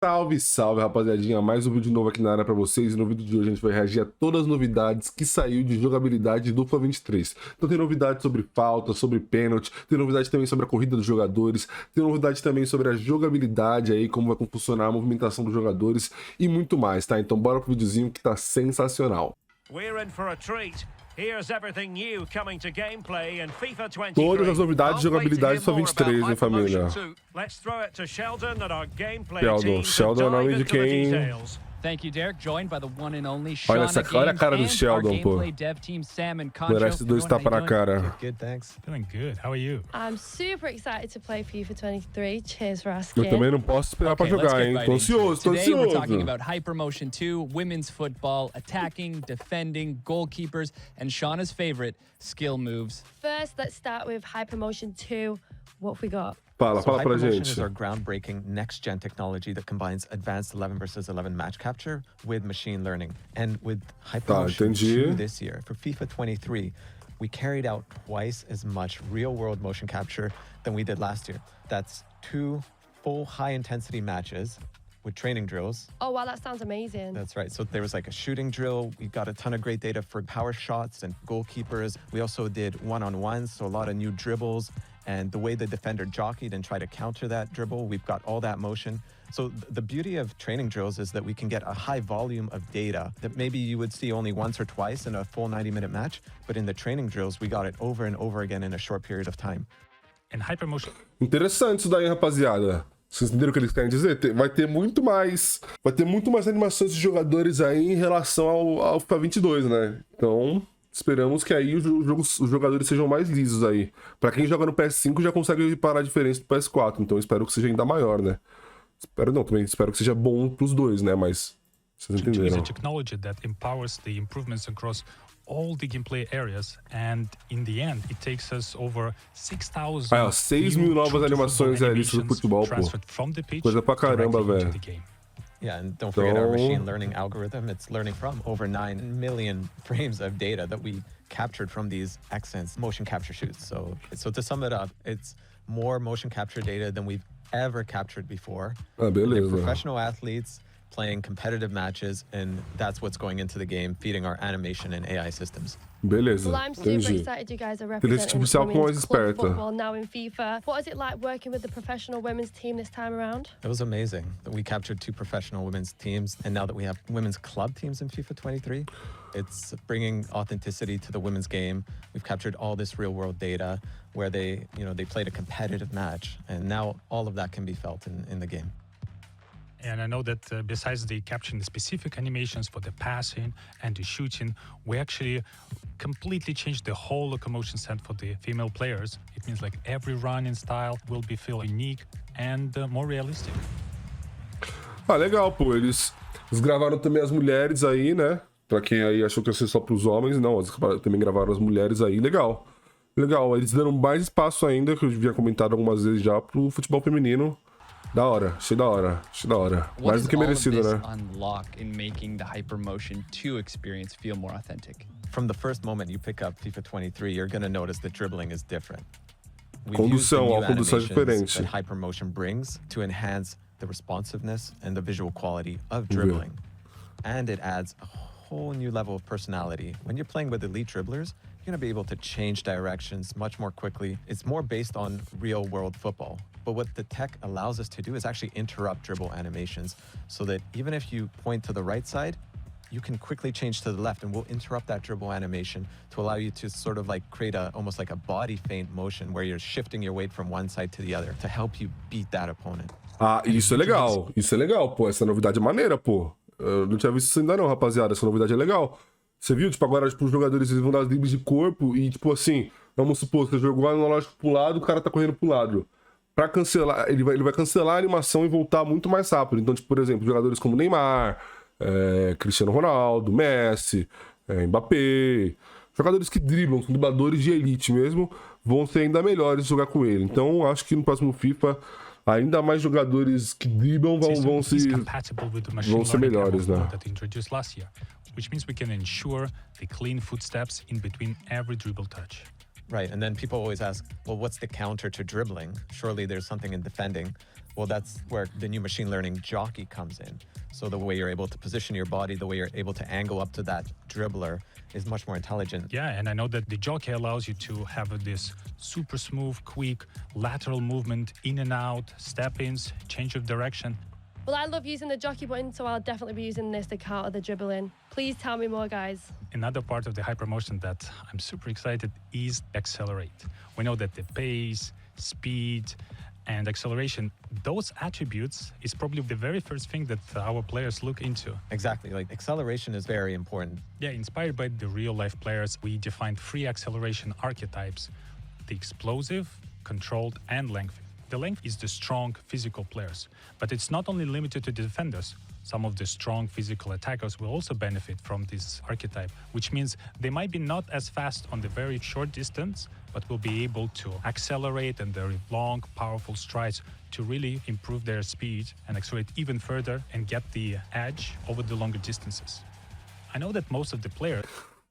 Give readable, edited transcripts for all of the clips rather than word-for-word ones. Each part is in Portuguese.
Salve, salve, rapaziadinha, mais um vídeo novo aqui na área pra vocês, e no vídeo de hoje a gente vai reagir a todas as novidades que saiu de jogabilidade do FIFA 23. Então tem novidade sobre falta, sobre pênalti, tem novidade também sobre a corrida dos jogadores, tem novidade também sobre a jogabilidade aí, como vai funcionar a movimentação dos jogadores e muito mais, tá? Então bora pro videozinho que tá sensacional. We're in for a treat. Here's everything new coming to gameplay in FIFA 23. Todas as novidades de jogabilidade do FIFA 23, hein, família? Let's throw it to Sheldon and our gameplay Sheldon, Sheldon é o nome de quem... Thank you, Derek. Joined by the one and only Olha a cara do Sheldon, pô. Merece 2 tapas na cara. Good, thanks. Feeling good. How are you? I'm super excited to play FIFA 23. Cheers for asking. Eu também não posso esperar pra jogar, hein? Tô ansioso, tô Today we're ansioso. talking about Hypermotion 2, women's football, attacking, defending, goalkeepers, and Shauna's favorite, skill moves. First, let's start with Hypermotion 2. What have we got? Fala pra Hypermotion gente. is our groundbreaking next-gen technology that combines advanced 11 versus 11 match capture with machine learning. And with Hypermotion 2 this year, for FIFA 23, we carried out twice as much real-world motion capture than we did last year. That's 2 full high-intensity matches with training drills. Oh, wow, that sounds amazing. That's right. So there was like a shooting drill. We got a ton of great data for power shots and goalkeepers. We also did one-on-ones, so a lot of new dribbles. And the way the defender jockeyed and tried to counter that dribble, we've got all that motion. So the beauty of training drills is that we can get a high volume of data that maybe you would see only once or twice in a full 90-minute match. But in the training drills, we got it over and over again in a short period of time. And Hypermotion. Interessante isso daí, rapaziada. Vocês entenderam o que eles querem dizer? Vai ter muito mais animações de jogadores aí em relação ao FIFA 22, né? Então, esperamos que aí os jogadores sejam mais lisos aí. Pra quem joga no PS5 já consegue reparar a diferença do PS4, então espero que seja ainda maior, né? Espero que seja bom pros dois, né? Mas vocês entenderam. It's a technology that empowers the improvements across all the gameplay areas, and in the end it takes us over 6,000 6.000 novas animações realistas do futebol, pô. Coisa pra caramba, velho. Yeah, and don't forget our machine learning algorithm. It's learning from over 9 million frames of data that we captured from these excellent motion capture shoots. So to sum it up, it's more motion capture data than we've ever captured before. Beleza. Professional athletes playing competitive matches, and that's what's going into the game, feeding our animation and AI systems. Beleza, well, I'm super entendi. excited you guys are representing women's club football now in FIFA. What is it like working with the professional women's team this time around? It was amazing. We captured 2 professional women's teams, and now that we have women's club teams in FIFA 23, it's bringing authenticity to the women's game. We've captured all this real-world data where they played a competitive match, and now all of that can be felt in the game. And I know that besides the capturing the specific animations for the passing and the shooting, we actually completely changed the whole locomotion set for the female players. It means like every running style will be feel unique and more realistic. Legal, pô. Eles gravaram também as mulheres aí, né? Pra quem aí achou que ia ser só pros homens, não. Eles também gravaram as mulheres aí. Legal. Legal. Eles deram mais espaço ainda, que eu havia comentado algumas vezes já, pro futebol feminino. Da hora, achei da hora, achei da hora. Mais do que merecido, né? Unlock in making the Hypermotion 2 experience feel more authentic. From the first moment you pick up FIFA 23, you're going to notice the dribbling is different. Condução, a condução é diferente. That Hypermotion brings to enhance the responsiveness and the visual quality of dribbling. And it adds a whole new level of personality. When you're playing with elite dribblers, you're going to be able to change directions much more quickly. It's more based on real-world football. But what the tech allows us to do is actually interrupt dribble animations so that even if you point to the right side, you can quickly change to the left, and we'll interrupt that dribble animation to allow you to sort of like create almost like a body feint motion where you're shifting your weight from one side to the other to help you beat that opponent. Isso é legal, pô. Essa novidade é maneira, pô. Eu não tinha visto isso ainda não, rapaziada. Essa novidade é legal. Você viu? Tipo, agora, tipo, os jogadores eles vão dar dribles de corpo e, tipo assim, vamos supor, você jogou analógico pro lado, o cara tá correndo pro lado. Pra cancelar, ele vai cancelar a animação e voltar muito mais rápido. Então, tipo, por exemplo, jogadores como Neymar, Cristiano Ronaldo, Messi, Mbappé, jogadores que driblam, são dribladores de elite mesmo, vão ser ainda melhores jogar com ele. Então, acho que no próximo FIFA, ainda mais jogadores que driblam vão ser melhores, né? Which means we can ensure the clean footsteps in between every dribble touch. Right, and then people always ask, well, what's the counter to dribbling? Surely there's something in defending. Well, that's where the new machine learning jockey comes in. So the way you're able to position your body, the way you're able to angle up to that dribbler is much more intelligent. Yeah, and I know that the jockey allows you to have this super smooth, quick lateral movement in and out, step-ins, change of direction. Well, I love using the jockey button, so I'll definitely be using this to counter the dribbling. Please tell me more, guys. Another part of the hypermotion that I'm super excited is accelerate. We know that the pace, speed, and acceleration, those attributes is probably the very first thing that our players look into. Exactly, like acceleration is very important. Yeah, inspired by the real-life players, we defined 3 acceleration archetypes: the explosive, controlled, and lengthy. The length is the strong physical players, but it's not only limited to the defenders. Some of the strong physical attackers will also benefit from this archetype, which means they might be not as fast on the very short distance, but will be able to accelerate and their long, powerful strides to really improve their speed and accelerate even further and get the edge over the longer distances. I know that most of the players...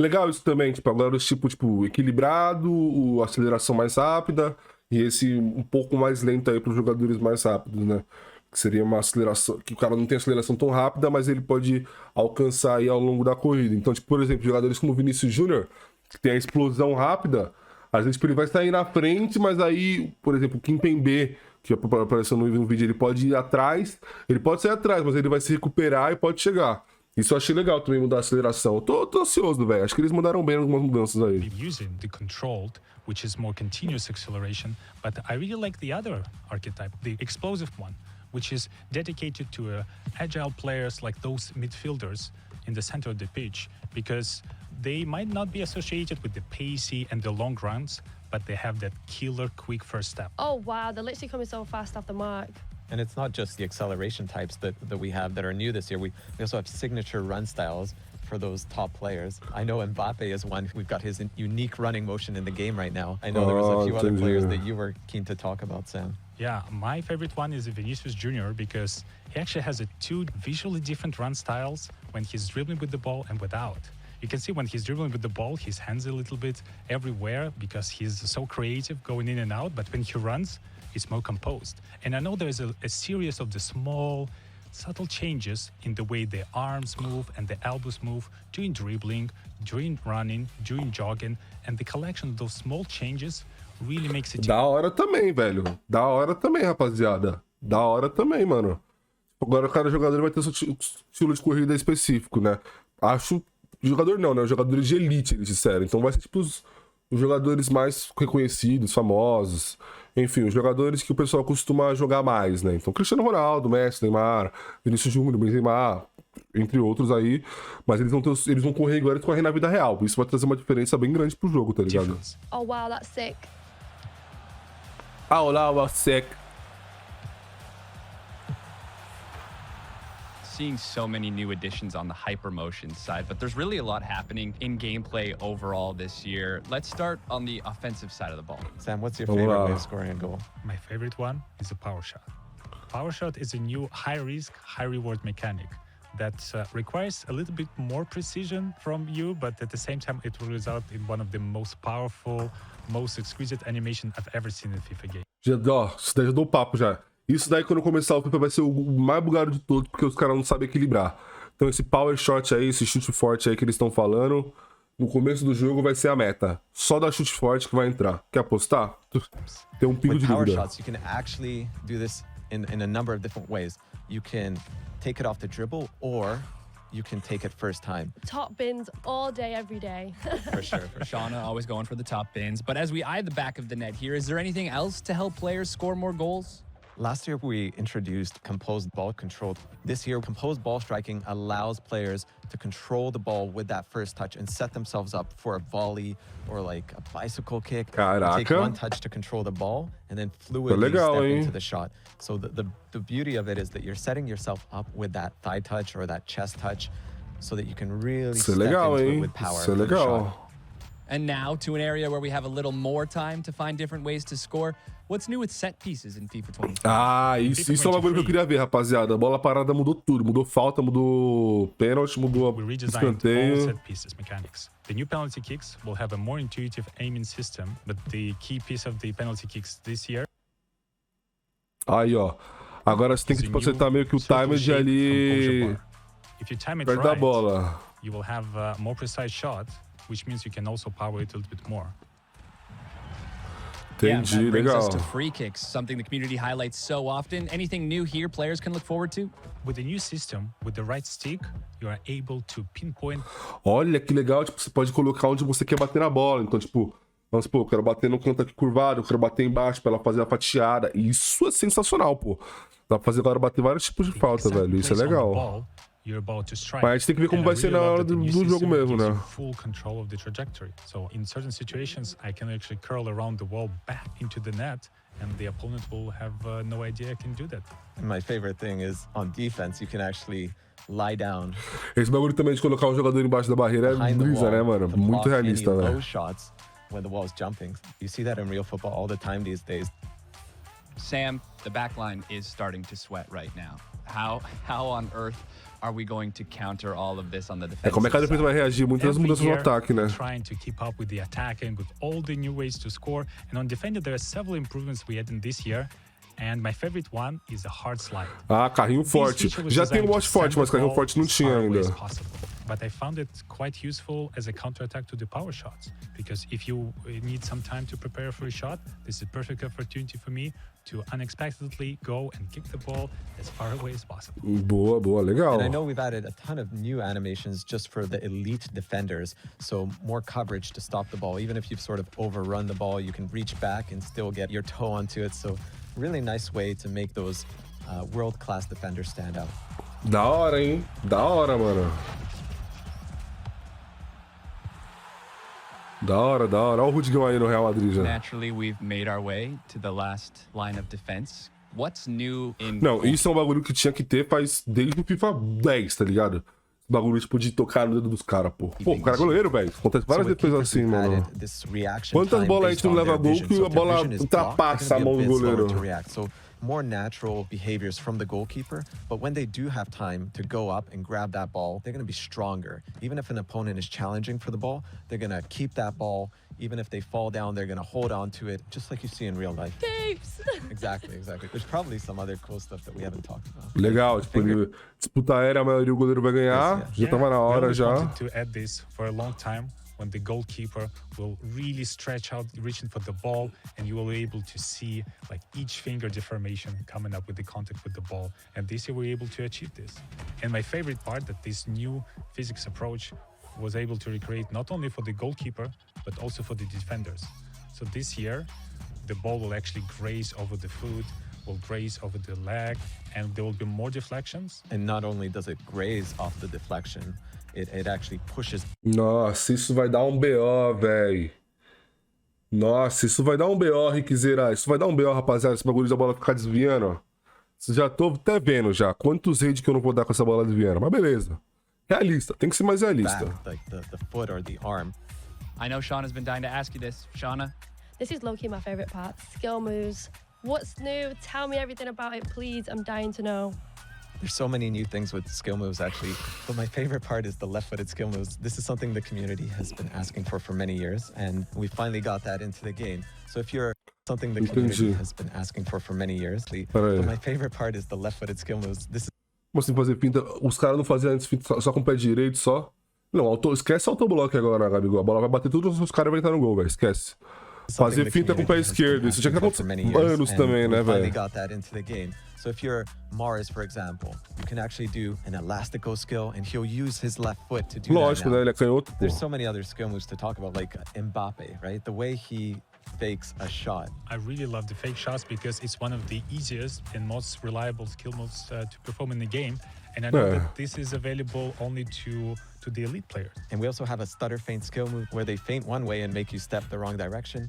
Legal isso também, tipo, agora os tipo equilibrado, a aceleração mais rápida e esse um pouco mais lento aí para os jogadores mais rápidos, né? Que seria uma aceleração, que o cara não tem aceleração tão rápida, mas ele pode alcançar aí ao longo da corrida. Então, tipo, por exemplo, jogadores como o Vinícius Júnior, que tem a explosão rápida, às vezes ele vai sair na frente, mas aí, por exemplo, o Kim Pembe, que apareceu no vídeo, ele pode ir atrás, ele pode sair atrás, mas ele vai se recuperar e pode chegar. Isso eu achei legal também, mudar a aceleração. Eu tô ansioso, velho. Acho que eles mudaram bem algumas mudanças aí. Using the controlled, which is more continuous acceleration, but I really like the other archetype, the explosive one, which is dedicated to agile players like those midfielders in the center of the pitch, because they might not be associated with the pacey and the long runs, but they have that killer quick first step. Oh, wow. They're literally coming so fast off the mark. And it's not just the acceleration types that we have that are new this year. We also have signature run styles for those top players. I know Mbappe is one. We've got his unique running motion in the game right now. I know there was a few other players that you were keen to talk about, Sam. Yeah, my favorite one is Vinicius Junior because he actually has 2 visually different run styles when he's dribbling with the ball and without. You can see when he's dribbling with the ball, his hands a little bit everywhere because he's so creative going in and out. But when he runs, he's more composed. And I know there's a series of the small, subtle changes in the way the arms move and the elbows move during dribbling, during running, during jogging. And the collection of those small changes really makes it... Da hora também, velho. Da hora também, rapaziada. Da hora também, mano. Agora cada jogador vai ter seu estilo de corrida específico, né? Acho... Jogador não, né? Os jogadores de elite, eles disseram. Então vai ser tipo os jogadores mais reconhecidos, famosos. Enfim, os jogadores que o pessoal costuma jogar mais, né? Então Cristiano Ronaldo, Messi, Neymar, Vinícius Júnior, Benzema, entre outros aí. Mas eles vão correr igual eles correm na vida real. Isso vai trazer uma diferença bem grande pro jogo, tá ligado? Oh, wow, that's sick. Ah, olá, o sick. Seeing so many new additions on the hypermotion side, but there's really a lot happening in gameplay overall this year. Let's start on the offensive side of the ball. Sam, what's your favorite way of scoring a goal? My favorite one is a powershot. Powershot is a new high-risk, high-reward mechanic that requires a little bit more precision from you, but at the same time, it will result in one of the most powerful, most exquisite animation I've ever seen in FIFA game. Isso daí já dou papo já. Isso daí, quando começar o FIFA, vai ser o mais bugado de todos, porque os caras não sabem equilibrar. Então esse powershot aí, esse chute forte aí que eles estão falando, no começo do jogo vai ser a meta. Só da chute forte que vai entrar. Quer apostar? Tem um pingo de dúvida. With powershots, you can actually do this in a number of different ways. You can take it off the dribble, or you can take it first time. Top bins all day, every day. For sure. Shauna always going for the top bins. But as we eye the back of the net here, is there anything else to help players score more goals? Last year, we introduced composed ball control. This year, composed ball striking allows players to control the ball with that first touch and set themselves up for a volley or like a bicycle kick. Caraca. Take one touch to control the ball and then fluidly step into the shot. So the beauty of it is that you're setting yourself up with that thigh touch or that chest touch so that you can really step into it with power. Isso é legal. And now to an area where we have a little more time to find different ways to score. What's new with set pieces in FIFA 23? Ah, isso é uma coisa que eu queria ver, rapaziada. A bola parada mudou tudo. Mudou falta, mudou pênalti, mudou escanteio. All set pieces mechanics. The new penalty kicks will have a more intuitive aiming system, but the key piece of the penalty kicks this year... Aí, ó. Agora você tem que tipo, acertar meio que o timer de ali If you time it perto da right, bola. you will have a more precise shot, which means you can also power it a little bit more. Entendi, that brings us legal. to free kicks, something the community highlights so often. Anything new here players can look forward to? With the new system, with the right stick, you are able to pinpoint. Olha que legal, tipo, você pode colocar onde você quer bater na bola. Então, tipo, vamos supor, eu quero bater no canto aqui curvado, eu quero bater embaixo pra ela fazer a fatiada. Isso é sensacional, pô. Dá pra fazer agora bater vários tipos de falta, velho. Isso é legal. Mas a gente tem que ver como vai ser na hora do jogo mesmo, né? Full control of the trajectory. So in certain situations, I can actually curl around the wall back into the net, and the opponent will have no idea I can do that. And my favorite thing is on defense, you can actually lie down. Esse bagulho também de colocar um jogador embaixo da barreira é behind the brisa, wall né, mano? to Muito block realista, any low velho. shots when the wall is jumping. You see that in real football all the time these days. Sam, the back line is starting to sweat right now. How on earth are we going to counter all of this on the defensive Como é que a defesa vai reagir? Muitas mudanças no ataque, né? Trying to keep up with the attack and with all the new ways to score. And on defender, there are several improvements we had in this year. And my favorite one is a hard slide. Ah, carrinho forte. Já tem o watch forte, mas carrinho forte não tinha ainda. But I found it quite useful as a counter-attack to the power shots. Because if you need some time to prepare for a shot, this is a perfect opportunity for me to unexpectedly go and kick the ball as far away as possible. Boa, boa, legal. And I know we've added a ton of new animations just for the elite defenders. So more coverage to stop the ball. Even if you've sort of overrun the ball, you can reach back and still get your toe onto it. So really nice way to make those world-class defenders stand out. Da hora, hein? Da hora, mano. Da hora, da hora. Olha o Rudigão aí no Real Madrid já. Naturally, we've made our way to the last line of defense. What's new in... Não, isso é um bagulho que tinha que ter faz desde o FIFA 10, tá ligado? Bagulho tipo de tocar no dedo dos caras, pô. Pô, o cara é goleiro, velho. Acontece várias defesas assim, mano. Quantas bolas a gente não leva gol que a bola ultrapassa a mão do goleiro? More natural behaviors from the goalkeeper, but when they do have time to go up and grab that ball, they're going to be stronger. Even if an opponent is challenging for the ball, they're going to keep that ball. Even if they fall down, they're going to hold on to it, just like you see in real life. Capes! Exactly. There's probably some other cool stuff that we haven't talked about. Legal, tipo, disputa aérea, a maioria o goleiro vai ganhar. Já tava na hora já. We wanted to add this for a long time. When the goalkeeper will really stretch out, reaching for the ball, and you will be able to see like each finger deformation coming up with the contact with the ball. And this year we were able to achieve this. And my favorite part that this new physics approach was able to recreate not only for the goalkeeper, but also for the defenders. So this year, the ball will actually graze over the foot, will graze over the leg, and there will be more deflections. And not only does it graze off the deflection, it actually pushes. Nossa, isso vai dar um BO, velho. Nossa, isso vai dar um BO, Riquezera. Isso vai dar um BO, rapaziada. Esse bagulho da bola ficar desviando, ó. Já tô até vendo já. Quantos raids que eu não vou dar com essa bola desviando. Mas beleza. Realista. Tem que ser mais realista. Back, like the foot or the arm. I know Shauna's been dying to ask you this. Shauna? This is low-key my favorite part. Skill moves. What's new? Tell me everything about it, please. I'm dying to know. There's so many new things with skill moves, actually. But my favorite part is the left-footed skill moves. This is something the community has been asking for many years, and we finally got that into the game. So if you're something the community has been asking for many years, but my favorite part is the left-footed skill moves. This is... Como assim fazer finta? Os caras não faziam antes finta só com o pé direito, só? Não, esquece autoblock agora, Gabigol. A bola vai bater todos os caras e vai entrar no gol, velho. Esquece. Fazer finta com o pé esquerdo. Isso já que aconteceu anos também, né, velho? So if you're Mars, for example, you can actually do an elastico skill, and he'll use his left foot to do Lógico, that. Né? Ele é canhoto, pô. There's so many other skill moves to talk about, like Mbappe, right? The way he fakes a shot. I really love the fake shots because it's one of the easiest and most reliable skill moves to perform in the game. And I know that this is available only to the elite players. And we also have a stutter feint skill move where they feint one way and make you step the wrong direction.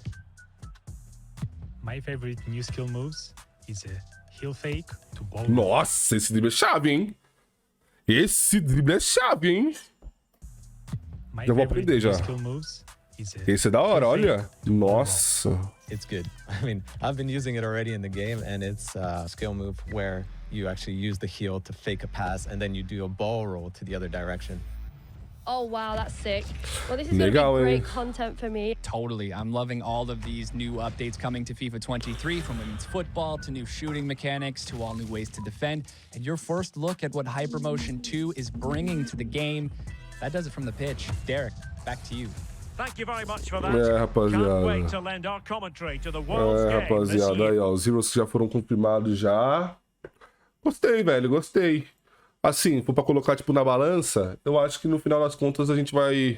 My favorite new skill moves is a heel fake to ball. Nossa, esse drible é chave, hein? Esse drible é chave, hein? Já vou aprender já. Esse é da hora, olha. Nossa. It's good. I mean, I've been using it already in the game, and it's a skill move where you actually use the heel to fake a pass, and then you do a ball roll to the other direction. Oh, wow, that's sick. Well, this is going to Legal, be hein? great content for me. Totally. I'm loving all of these new updates coming to FIFA 23, from women's football to new shooting mechanics to all new ways to defend. And your first look at what Hypermotion 2 is bringing to the game. That does it from the pitch. Derek, back to you. Thank you very much for that. Rapaziada. Can't wait to lend our commentary to the world's game this Rapaziada, year. aí, ó, os heroes que já foram confirmados já. Gostei, velho, gostei. Assim, for pra colocar, tipo, na balança, eu acho que no final das contas a gente vai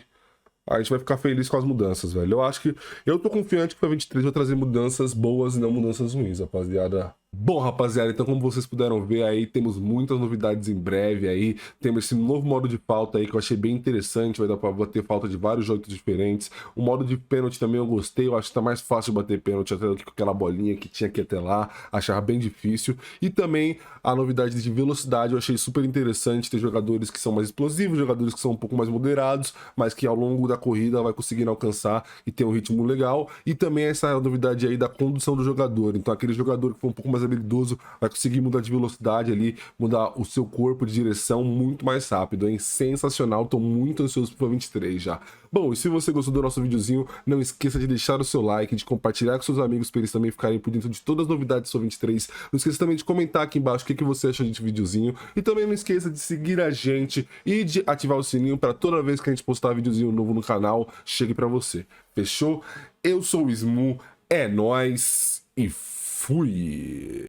ficar feliz com as mudanças, velho. Eu acho que... Eu tô confiante que o 23 vai trazer mudanças boas e não mudanças ruins, rapaziada. Bom, rapaziada, então como vocês puderam ver aí, temos muitas novidades em breve aí. Temos esse novo modo de falta aí que eu achei bem interessante. Vai dar pra bater falta de vários jeitos diferentes. O modo de pênalti também eu gostei. Eu acho que tá mais fácil de bater pênalti até do que com aquela bolinha que tinha que ir até lá. Achava bem difícil. E também a novidade de velocidade eu achei super interessante. Ter jogadores que são mais explosivos, jogadores que são um pouco mais moderados, mas que ao longo da corrida vai conseguindo alcançar e ter um ritmo legal. E também essa novidade aí da condução do jogador. Então aquele jogador que for um pouco mais habilidoso vai conseguir mudar de velocidade ali, mudar o seu corpo de direção muito mais rápido, hein? Sensacional, tô muito ansioso pro 23 já. Bom, e se você gostou do nosso videozinho, não esqueça de deixar o seu like, de compartilhar com seus amigos para eles também ficarem por dentro de todas as novidades do 23. Não esqueça também de comentar aqui embaixo o que você achou desse videozinho. E também não esqueça de seguir a gente e de ativar o sininho para toda vez que a gente postar videozinho novo no canal, chegue para você. Fechou? Eu sou o Smu, é nóis e fui!